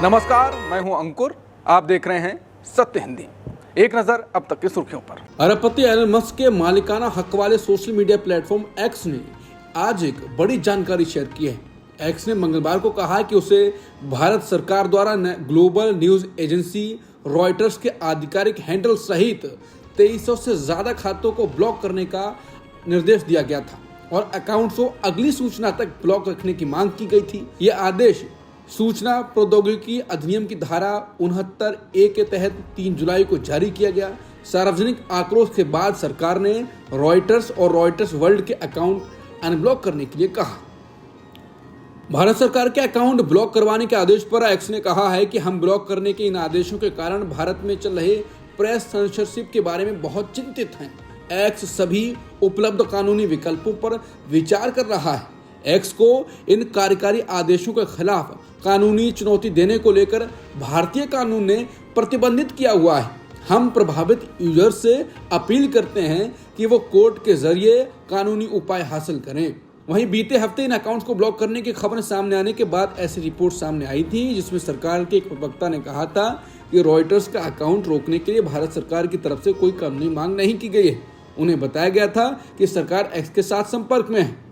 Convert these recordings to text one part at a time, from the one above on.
नमस्कार, मैं हूं अंकुर। आप देख रहे हैं सत्य हिंदी। एक नजर अब तक की सुर्खियों पर। अरबपति एलन मस्क के मालिकाना हक वाले सोशल मीडिया प्लेटफॉर्म एक्स ने आज एक बड़ी जानकारी शेयर की है। एक्स ने मंगलवार को कहा कि उसे भारत सरकार द्वारा ग्लोबल न्यूज एजेंसी रॉयटर्स के आधिकारिक हैंडल सहित 2300 से ज्यादा खातों को ब्लॉक करने का निर्देश दिया गया था और अकाउंट्स को अगली सूचना तक ब्लॉक रखने की मांग की गई थी। यह आदेश सूचना प्रौद्योगिकी अधिनियम की धारा 69A के तहत 3 जुलाई को जारी किया गया। सार्वजनिक आक्रोश के बाद सरकार ने रॉयटर्स और रॉयटर्स वर्ल्ड के अकाउंट अनब्लॉक करने के लिए कहा। भारत सरकार के अकाउंट ब्लॉक करवाने के आदेश पर एक्स ने कहा है कि हम ब्लॉक करने के इन आदेशों के कारण भारत में चल रहे प्रेस सेंसरशिप के बारे में बहुत चिंतित हैं। एक्स सभी उपलब्ध कानूनी विकल्पों पर विचार कर रहा है। एक्स को इन कार्यकारी आदेशों के खिलाफ कानूनी चुनौती देने को लेकर भारतीय कानून ने प्रतिबंधित किया हुआ है। हम प्रभावित यूजर से अपील करते हैं कि वो कोर्ट के जरिए कानूनी उपाय हासिल करें। वहीं बीते हफ्ते इन अकाउंट्स को ब्लॉक करने की खबरें सामने आने के बाद ऐसी रिपोर्ट सामने आई थी जिसमें सरकार के एक प्रवक्ता ने कहा था कि रॉयटर्स का अकाउंट रोकने के लिए भारत सरकार की तरफ से कोई कानूनी मांग नहीं की गई है। उन्हें बताया गया था कि सरकार एक्स के साथ संपर्क में है।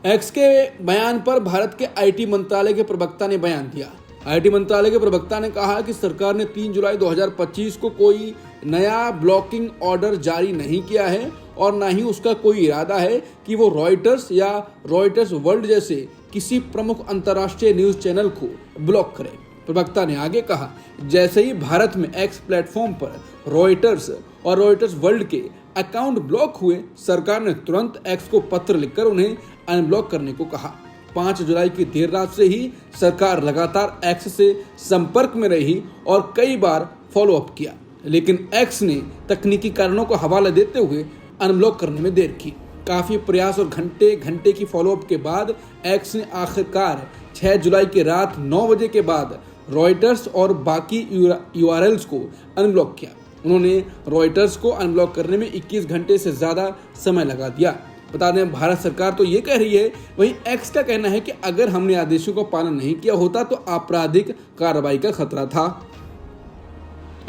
एक्स के बयान पर भारत के आईटी मंत्रालय के प्रवक्ता ने बयान दिया। आईटी मंत्रालय के प्रवक्ता ने कहा कि सरकार ने 3 जुलाई 2025 को कोई नया ब्लॉकिंग ऑर्डर जारी नहीं किया है और न ही उसका कोई इरादा है कि वो रॉयटर्स या रॉयटर्स वर्ल्ड जैसे किसी प्रमुख अंतर्राष्ट्रीय न्यूज चैनल को ब्लॉक करे। प्रवक्ता ने आगे कहा, जैसे ही भारत में एक्स प्लेटफॉर्म पर रॉयटर्स और रॉयटर्स वर्ल्ड के अकाउंट ब्लॉक हुए, सरकार ने तुरंत एक्स को पत्र लिखकर उन्हें अनब्लॉक करने को कहा। 5 जुलाई की देर रात से ही सरकार लगातार एक्स से संपर्क में रही और कई बार फॉलो अप किया, लेकिन एक्स ने तकनीकी कारणों को हवाला देते हुए अनब्लॉक करने में देर की। काफी प्रयास और घंटे की फॉलो अप के बाद एक्स ने आखिरकार 6 जुलाई की रात 9 बजे के बाद रॉयटर्स और बाकी यूआरएल्स को अनब्लॉक किया। उन्होंने रॉयटर्स को अनब्लॉक करने में 21 घंटे से ज्यादा समय लगा दिया। बता दें, भारत सरकार तो ये कह रही है, वहीं एक्स का कहना है कि अगर हमने आदेशों का पालन नहीं किया होता तो आपराधिक कार्रवाई का खतरा था।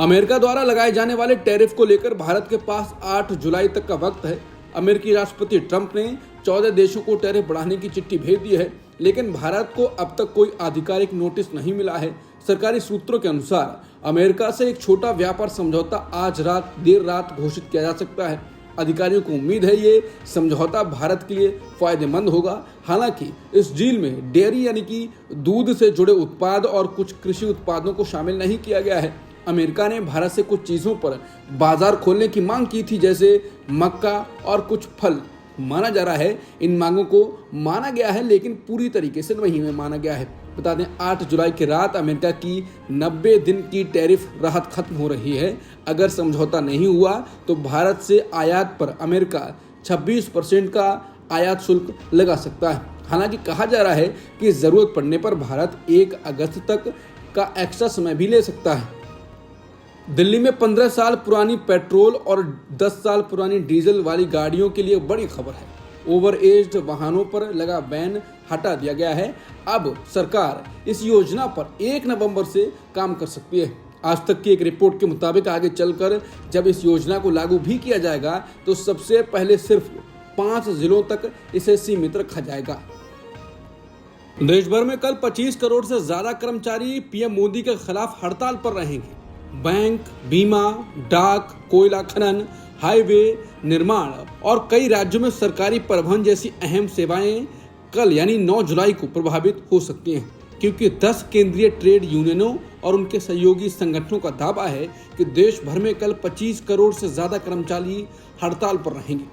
अमेरिका द्वारा लगाए जाने वाले टैरिफ को लेकर भारत के पास 8 जुलाई तक का वक्त है। अमेरिकी राष्ट्रपति ट्रंप ने 14 देशों को टैरिफ बढ़ाने की चिट्ठी भेज दी है, लेकिन भारत को अब तक कोई आधिकारिक नोटिस नहीं मिला है। सरकारी सूत्रों के अनुसार अमेरिका से एक छोटा व्यापार समझौता आज देर रात घोषित किया जा सकता है। अधिकारियों को उम्मीद है ये समझौता भारत के लिए फायदेमंद होगा। हालांकि इस डील में डेयरी यानी कि दूध से जुड़े उत्पाद और कुछ कृषि उत्पादों को शामिल नहीं किया गया है। अमेरिका ने भारत से कुछ चीज़ों पर बाजार खोलने की मांग की थी, जैसे मक्का और कुछ फल। माना जा रहा है इन मांगों को माना गया है, लेकिन पूरी तरीके से नहीं माना गया है। बता दें, 8 जुलाई की रात अमेरिका की 90 दिन की टैरिफ राहत खत्म हो रही है। अगर समझौता नहीं हुआ तो भारत से आयात पर अमेरिका 26% का आयात शुल्क लगा सकता है। हालांकि कहा जा रहा है कि ज़रूरत पड़ने पर भारत 1 अगस्त तक का एक्स्ट्रा समय भी ले सकता है। दिल्ली में 15 साल पुरानी पेट्रोल और 10 साल पुरानी डीजल वाली गाड़ियों के लिए बड़ी खबर है। ओवर एज्ड वाहनों पर लगा बैन हटा दिया गया है। अब सरकार इस योजना पर 1 नवंबर से काम कर सकती है। आज तक की एक रिपोर्ट के मुताबिक आगे चलकर जब इस योजना को लागू भी किया जाएगा तो सबसे पहले सिर्फ 5 जिलों तक इसे सीमित रखा जाएगा। देश भर में कल 25 करोड़ से ज्यादा कर्मचारी पीएम मोदी के खिलाफ हड़ताल पर रहेंगे। बैंक, बीमा, डाक, कोयला खनन, हाईवे निर्माण और कई राज्यों में सरकारी परिवहन जैसी अहम सेवाएं कल यानी 9 जुलाई को प्रभावित हो सकती हैं, क्योंकि 10 केंद्रीय ट्रेड यूनियनों और उनके सहयोगी संगठनों का दावा है कि देश भर में कल 25 करोड़ से ज्यादा कर्मचारी हड़ताल पर रहेंगे।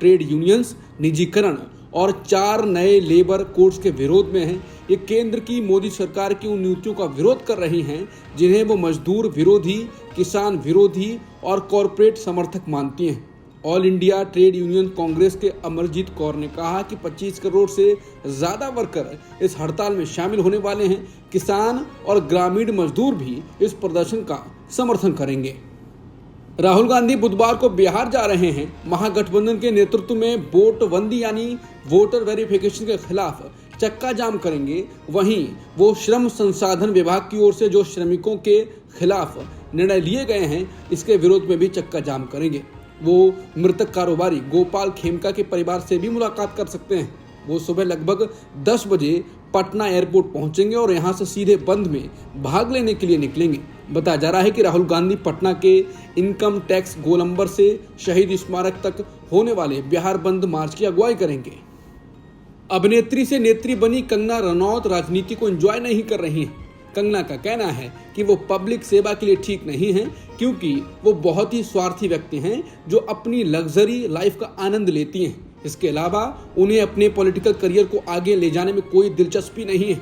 ट्रेड यूनियंस निजीकरण और 4 नए लेबर कोड्स के विरोध में हैं। ये केंद्र की मोदी सरकार की उन नीतियों का विरोध कर रही हैं जिन्हें वो मजदूर विरोधी, किसान विरोधी और कॉरपोरेट समर्थक मानती हैं। All India trade union Congress के अमरजीत कौर ने कहा कि 25 करोड़ से ज़्यादा वर्कर इस हड़ताल में शामिल होने वाले हैं। किसान और ग्रामीण मजदूर भी इस प्रदर्शन का समर्थन करेंगे। राहुल गांधी बुधवार को बिहार जा रहे हैं। महागठबंधन के नेतृत्व में वोटबंदी यानी वोटर वेरिफिकेशन के खिलाफ चक्का जाम करेंगे, वहीं वो श्रम संसाधन विभाग की ओर से जो श्रमिकों के खिलाफ निर्णय लिए गए हैं इसके विरोध में भी चक्का जाम करेंगे। वो मृतक कारोबारी गोपाल खेमका के परिवार से भी मुलाकात कर सकते हैं। वो सुबह लगभग 10 बजे पटना एयरपोर्ट पहुंचेंगे और यहां से सीधे बंद में भाग लेने के लिए निकलेंगे। बताया जा रहा है कि राहुल गांधी पटना के इनकम टैक्स गोलंबर से शहीद स्मारक तक होने वाले बिहार बंद मार्च की अगुवाई करेंगे। अभिनेत्री से नेत्री बनी कंगना रनौत राजनीति को एंजॉय नहीं कर रही हैं। कंगना का कहना है कि वो पब्लिक सेवा के लिए ठीक नहीं है, क्योंकि वो बहुत ही स्वार्थी व्यक्ति हैं जो अपनी लग्जरी लाइफ का आनंद लेती हैं। इसके अलावा उन्हें अपने पॉलिटिकल करियर को आगे ले जाने में कोई दिलचस्पी नहीं है।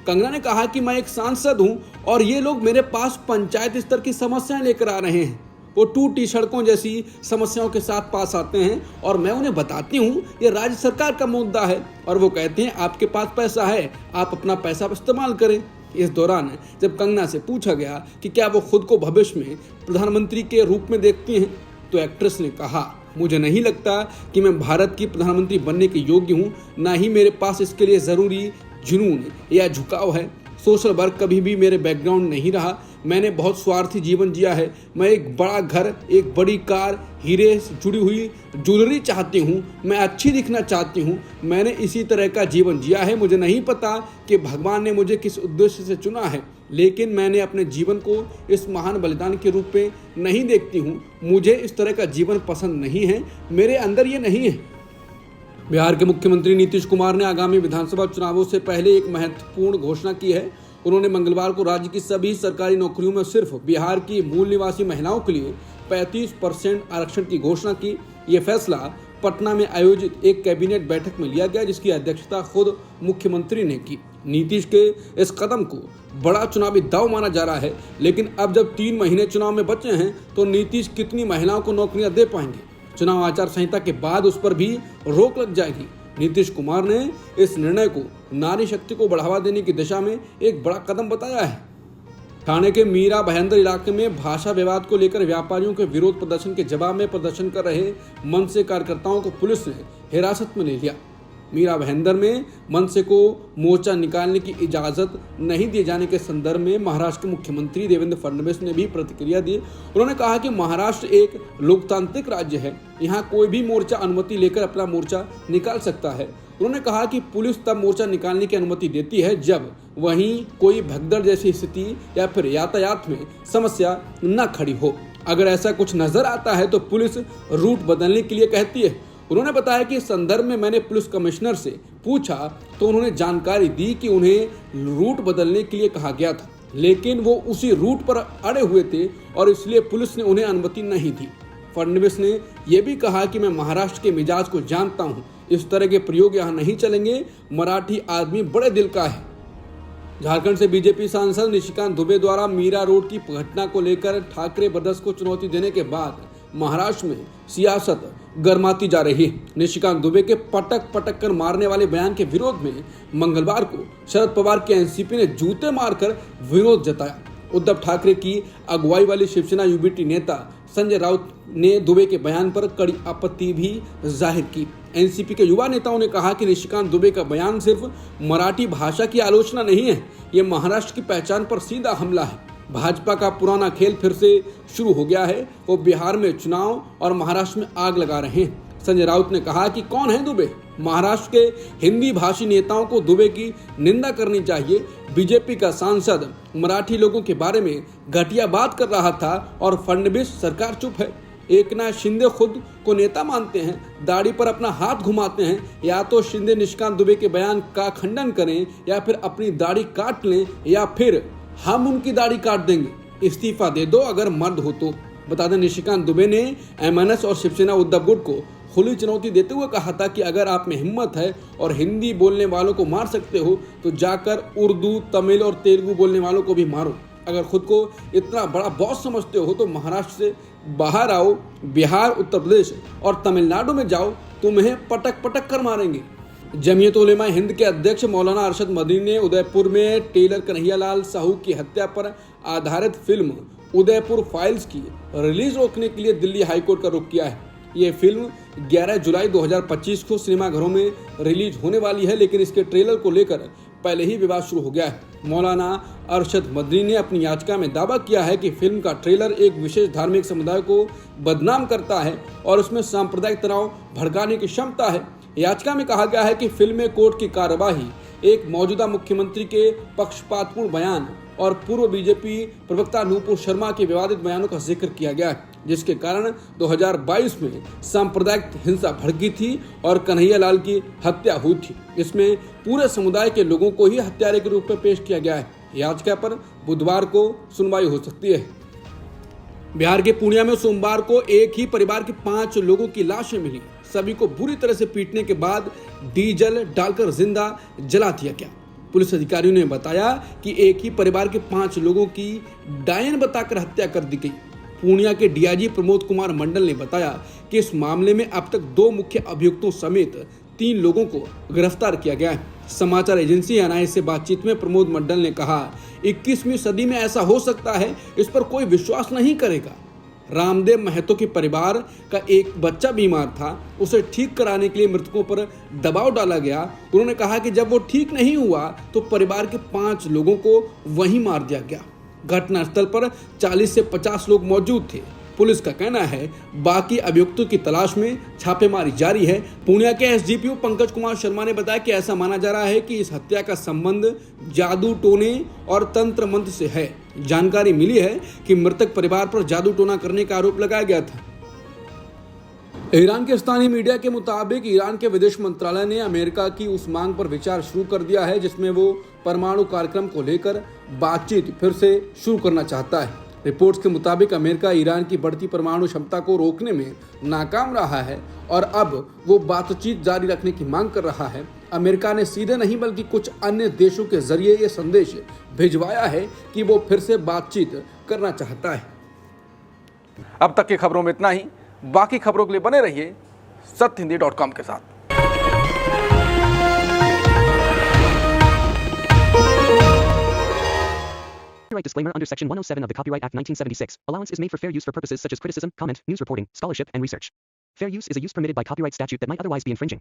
कंगना ने कहा कि मैं एक सांसद हूं और ये लोग मेरे पास पंचायत स्तर की समस्याएं लेकर आ रहे हैं। वो टूटी सड़कों जैसी समस्याओं के साथ पास आते हैं और मैं उन्हें बताती हूँ ये राज्य सरकार का मुद्दा है और वो कहते हैं आपके पास पैसा है, आप अपना पैसा इस्तेमाल करें। इस दौरान जब कंगना से पूछा गया कि क्या वो खुद को भविष्य में प्रधानमंत्री के रूप में देखती हैं, तो एक्ट्रेस ने कहा, मुझे नहीं लगता कि मैं भारत की प्रधानमंत्री बनने के योग्य हूँ, ना ही मेरे पास इसके लिए ज़रूरी जुनून या झुकाव है। सोशल वर्क कभी भी मेरे बैकग्राउंड नहीं रहा। मैंने बहुत स्वार्थी जीवन जिया है। मैं एक बड़ा घर, एक बड़ी कार, हीरे से जुड़ी हुई ज्वेलरी चाहती हूँ। मैं अच्छी दिखना चाहती हूँ। मैंने इसी तरह का जीवन जिया है। मुझे नहीं पता कि भगवान ने मुझे किस उद्देश्य से चुना है, लेकिन मैंने अपने जीवन को इस महान बलिदान के रूप में नहीं देखती हूँ। मुझे इस तरह का जीवन पसंद नहीं है, मेरे अंदर ये नहीं है। बिहार के मुख्यमंत्री नीतीश कुमार ने आगामी विधानसभा चुनावों से पहले एक महत्वपूर्ण घोषणा की है। उन्होंने मंगलवार को राज्य की सभी सरकारी नौकरियों में सिर्फ बिहार की मूल निवासी महिलाओं के लिए 35% आरक्षण की घोषणा की। ये फैसला पटना में आयोजित एक कैबिनेट बैठक में लिया गया, जिसकी अध्यक्षता खुद मुख्यमंत्री ने की। नीतीश के इस कदम को बड़ा चुनावी दांव माना जा रहा है, लेकिन अब जब 3 महीने चुनाव में बचे हैं तो नीतीश कितनी महिलाओं को नौकरियां दे पाएंगे? चुनाव आचार संहिता के बाद उस पर भी रोक लग जाएगी। नीतीश कुमार ने इस निर्णय को नारी शक्ति को बढ़ावा देने की दिशा में एक बड़ा कदम बताया है। ठाणे के मीरा भाईंदर इलाके में भाषा विवाद को लेकर व्यापारियों के विरोध प्रदर्शन के जवाब में प्रदर्शन कर रहे मनसे कार्यकर्ताओं को पुलिस ने हिरासत में ले लिया। मीरा भाईंदर में मनसे को मोर्चा निकालने की इजाजत नहीं दिए जाने के संदर्भ में महाराष्ट्र के मुख्यमंत्री देवेंद्र फडणवीस ने भी प्रतिक्रिया दी। उन्होंने कहा कि महाराष्ट्र एक लोकतांत्रिक राज्य है, यहाँ कोई भी मोर्चा अनुमति लेकर अपना मोर्चा निकाल सकता है। उन्होंने कहा कि पुलिस तब मोर्चा निकालने की अनुमति देती है जब वहीं कोई भगदड़ जैसी स्थिति या फिर यातायात में समस्या न खड़ी हो। अगर ऐसा कुछ नजर आता है तो पुलिस रूट बदलने के लिए कहती है। उन्होंने बताया कि इस संदर्भ में मैंने पुलिस कमिश्नर से पूछा तो उन्होंने जानकारी दी कि उन्हें रूट बदलने के लिए कहा गया था, लेकिन वो उसी रूट पर अड़े हुए थे और इसलिए पुलिस ने उन्हें अनुमति नहीं दी। फडणवीस ने यह भी कहा कि मैं महाराष्ट्र के मिजाज को जानता हूं, इस तरह के प्रयोग यहाँ नहीं चलेंगे। मराठी आदमी बड़े दिल का है। झारखंड से बीजेपी सांसद निशिकांत दुबे द्वारा मीरा रोड की घटना को लेकर ठाकरे ब्रदर्स को चुनौती देने के बाद महाराष्ट्र में सियासत गर्माती जा रही है। निशिकांत दुबे के पटक कर मारने वाले बयान के विरोध में मंगलवार को शरद पवार के एनसीपी ने जूते मारकर विरोध जताया। उद्धव ठाकरे की अगुवाई वाली शिवसेना यूबीटी नेता संजय राउत ने दुबे के बयान पर कड़ी आपत्ति भी जाहिर की। एनसीपी के युवा नेताओं ने कहा कि निशिकांत दुबे का बयान सिर्फ मराठी भाषा की आलोचना नहीं है, ये महाराष्ट्र की पहचान पर सीधा हमला है। भाजपा का पुराना खेल फिर से शुरू हो गया है। वो बिहार में चुनाव और महाराष्ट्र में आग लगा रहे हैं। संजय राउत ने कहा कि कौन है दुबे? महाराष्ट्र के हिंदी भाषी नेताओं को दुबे की निंदा करनी चाहिए। बीजेपी का सांसद मराठी लोगों के बारे में घटिया बात कर रहा था और फडणवीस सरकार चुप है। एकनाथ शिंदे खुद को नेता मानते हैं, दाढ़ी पर अपना हाथ घुमाते हैं। या तो शिंदे निशिकांत दुबे के बयान का खंडन करें या फिर अपनी दाढ़ी काट लें, या फिर हम उनकी दाढ़ी काट देंगे, इस्तीफा दे दो अगर मर्द हो तो। बता दें, निशिकांत दुबे ने एमएनएस और शिवसेना उद्धव गुट को खुली चुनौती देते हुए कहा था कि अगर आप में हिम्मत है और हिंदी बोलने वालों को मार सकते हो तो जाकर उर्दू, तमिल और तेलुगु बोलने वालों को भी मारो। अगर खुद को इतना बड़ा बॉस समझते हो तो महाराष्ट्र से बाहर आओ, बिहार, उत्तर प्रदेश और तमिलनाडु में जाओ, तुम्हें पटक कर मारेंगे। जमीयत उलेमा हिंद के अध्यक्ष मौलाना अरशद मदनी ने उदयपुर में टेलर कन्हैयालाल साहू की हत्या पर आधारित फिल्म उदयपुर फाइल्स की रिलीज रोकने के लिए दिल्ली हाईकोर्ट का रुख किया है। ये फिल्म 11 जुलाई 2025 को सिनेमाघरों में रिलीज होने वाली है, लेकिन इसके ट्रेलर को लेकर पहले ही विवाद शुरू हो गया है। मौलाना अरशद मदनी ने अपनी याचिका में दावा किया है कि फिल्म का ट्रेलर एक विशेष धार्मिक समुदाय को बदनाम करता है और उसमें सांप्रदायिक तनाव भड़काने की क्षमता है। याचिका में कहा गया है कि फिल्म में कोर्ट की कार्यवाही एक मौजूदा मुख्यमंत्री के पक्षपातपूर्ण बयान और पूर्व बीजेपी प्रवक्ता नूपुर शर्मा के विवादित बयानों का जिक्र किया गया है, जिसके कारण 2022 में सांप्रदायिक हिंसा भड़की थी और कन्हैया लाल की हत्या हुई थी। इसमें पूरे समुदाय के लोगों को ही हत्यारे के रूप में पेश किया गया है। याचिका पर बुधवार को सुनवाई हो सकती है। बिहार के पूर्णिया में सोमवार को एक ही परिवार के 5 लोगों की लाशें मिली। सभी को बुरी तरह से पीटने के बाद डीजल डालकर जिंदा जला दिया गया। पुलिस अधिकारियों ने बताया कि एक ही परिवार के 5 लोगों की डायन बताकर हत्या कर दी गई। पूर्णिया के डीआईजी प्रमोद कुमार मंडल ने बताया कि इस मामले में अब तक 2 मुख्य अभियुक्तों समेत 3 लोगों को गिरफ्तार किया गया है। समाचार एजेंसी एनआईए से बातचीत में प्रमोद मंडल ने कहा, 21वीं सदी में ऐसा हो सकता है, इस पर कोई विश्वास नहीं करेगा। रामदेव महतो के परिवार का एक बच्चा बीमार था, उसे ठीक कराने के लिए मृतकों पर दबाव डाला गया। उन्होंने कहा कि जब वो ठीक नहीं हुआ तो परिवार के 5 लोगों को वहीं मार दिया गया। घटनास्थल पर 40 से 50 लोग मौजूद थे। पुलिस का कहना है बाकी अभियुक्तों की तलाश में छापेमारी जारी है। पूर्णिया के एसडीपीओ पंकज कुमार शर्मा ने बताया कि ऐसा माना जा रहा है कि इस हत्या का संबंध जादू टोने और तंत्र मंत्र से है। जानकारी मिली है कि मृतक परिवार पर जादू टोना करने का आरोप लगाया गया था। ईरान के स्थानीय मीडिया के मुताबिक ईरान के विदेश मंत्रालय ने अमेरिका की उस मांग पर विचार शुरू कर दिया है जिसमें वो परमाणु कार्यक्रम को लेकर बातचीत फिर से शुरू करना चाहता है। रिपोर्ट्स के मुताबिक अमेरिका ईरान की बढ़ती परमाणु क्षमता को रोकने में नाकाम रहा है और अब वो बातचीत जारी रखने की मांग कर रहा है। अमेरिका ने सीधे नहीं बल्कि कुछ अन्य देशों के जरिए ये संदेश भिजवाया है कि वो फिर से बातचीत करना चाहता है। अब तक की खबरों में इतना ही। बाकी खबरों के लिए बने रहिए सत्यहिंदी.com के साथ। Copyright disclaimer under Section 107 of the Copyright Act 1976. Allowance is made for fair use for purposes such as criticism, comment, news reporting, scholarship, and research. Fair use is a use permitted by copyright statute that might otherwise be infringing.